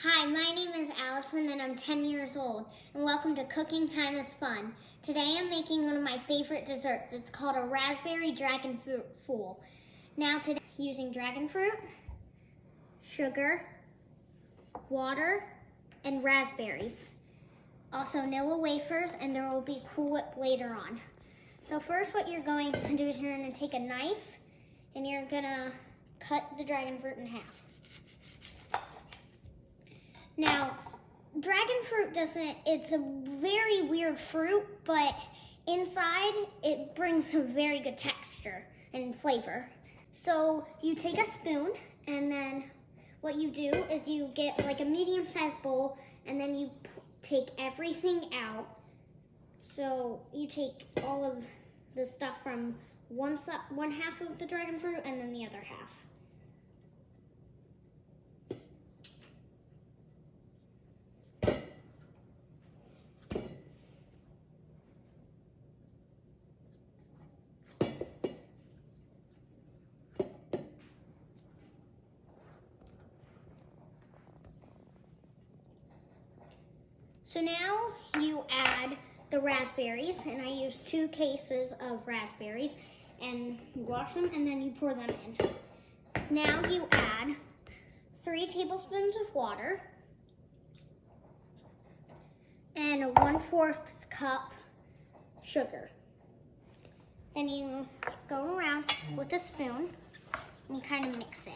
Hi, my name is Allison and I'm 10 years old, and welcome to Cooking Time is Fun. Today I'm making one of my favorite desserts. It's called a raspberry dragon fruit fool. Now today I'm using dragon fruit, sugar, water, and raspberries. Also Nilla wafers, and there will be Cool Whip later on. So first what you're going to do is you're going to take a knife and you're going to cut the dragon fruit in half. Now, dragon fruit it's a very weird fruit, but inside it brings a very good texture and flavor. So you take a spoon, and then what you do is you get like a medium-sized bowl, and then you take everything out. So you take all of the stuff from one half of the dragon fruit and then the other half. So now you add the raspberries, and I use 2 cases of raspberries, and you wash them and then you pour them in. Now you add 3 tablespoons of water and a 1/4 cup sugar. Then you go around with a spoon and you kind of mix it.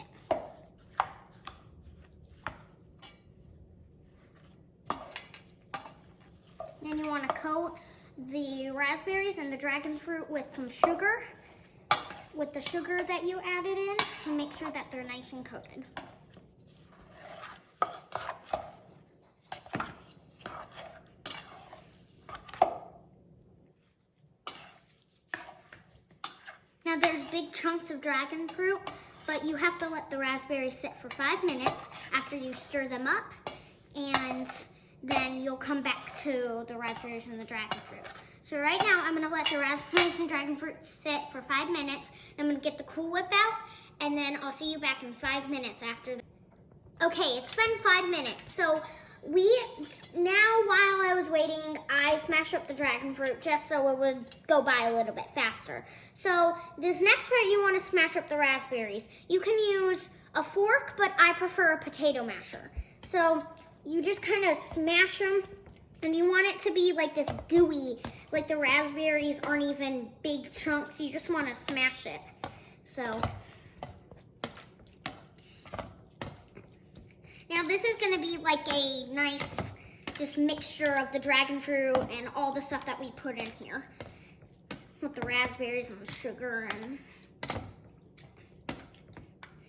Then you want to coat the raspberries and the dragon fruit with some sugar, with the sugar that you added in, and make sure that they're nice and coated. Now there's big chunks of dragon fruit, but you have to let the raspberries sit for 5 minutes after you stir them up, and then you'll come back to the raspberries and the dragon fruit. So right now, I'm gonna let the raspberries and dragon fruit sit for 5 minutes. I'm gonna get the Cool Whip out, and then I'll see you back in 5 minutes after. Okay, it's been 5 minutes. So now while I was waiting, I smashed up the dragon fruit just so it would go by a little bit faster. So this next part, you wanna smash up the raspberries. You can use a fork, but I prefer a potato masher. So you just kind of smash them, and you want it to be like this gooey, like the raspberries aren't even big chunks. You just want to smash it. So now this is going to be like a nice just mixture of the dragon fruit and all the stuff that we put in here with the raspberries and the sugar.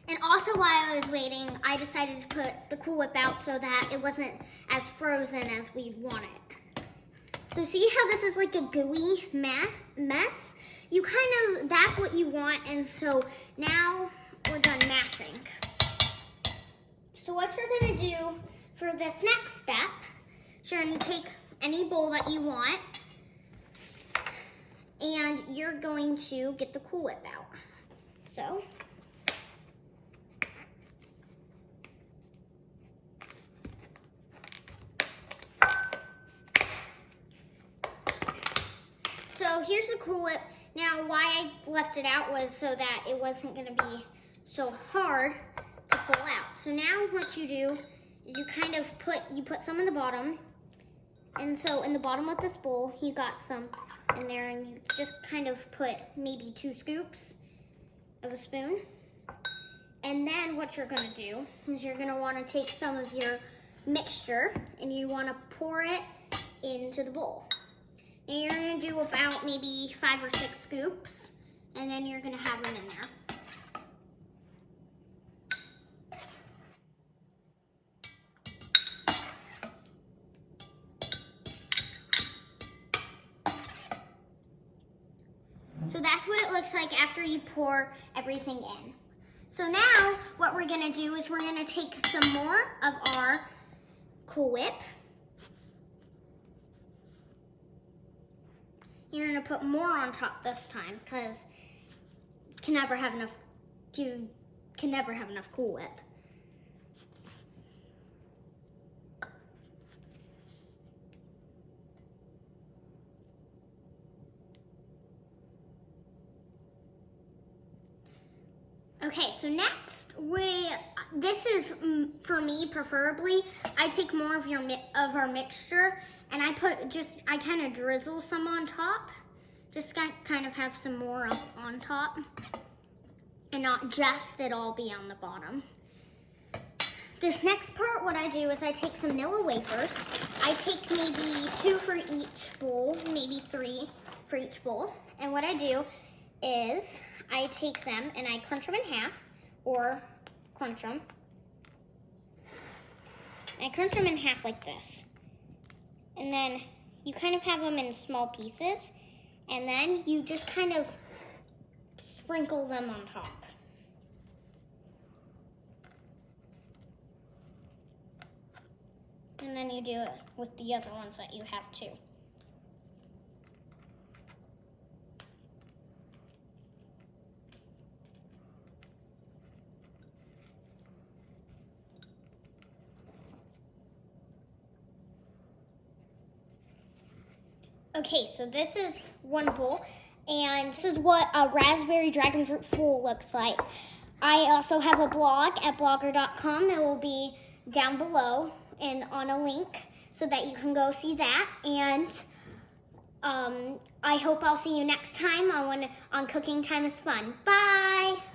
And also while I was waiting, I decided to put the Cool Whip out so that it wasn't as frozen as we want it. So see how this is like a gooey mess? That's what you want, and so now we're done mashing. So what you're gonna do for this next step, is you're gonna take any bowl that you want, and you're going to get the Cool Whip out. So here's the Cool Whip. Now why I left it out was so that it wasn't gonna be so hard to pull out. So now what you do is you kind of put some in the bottom. And so in the bottom of this bowl, you got some in there, and you just kind of put maybe 2 scoops of a spoon. And then what you're gonna do is you're gonna wanna take some of your mixture and you wanna pour it into the bowl. And you're gonna do about maybe 5 or 6 scoops, and then you're gonna have them in there. So that's what it looks like after you pour everything in. So now what we're gonna do is we're gonna take some more of our Cool Whip. You're gonna put more on top this time because you can never have enough Cool Whip. Okay, so next this is for me preferably. I take more of our mixture and I kind of drizzle some on top. Just kind of have some more on top and not just it all be on the bottom. This next part, what I do is I take some Nilla wafers. I take maybe 2 for each bowl, maybe 3 for each bowl. And what I do is I take them and I crunch them in half, or crunch them. I crunch them in half like this. And then you kind of have them in small pieces. And then you just kind of sprinkle them on top. And then you do it with the other ones that you have too. Okay, so this is one bowl, and this is what a raspberry dragon fruit fool looks like. I also have a blog at blogger.com. It will be down below and on a link so that you can go see that. And I hope I'll see you next time on Cooking Time is Fun. Bye!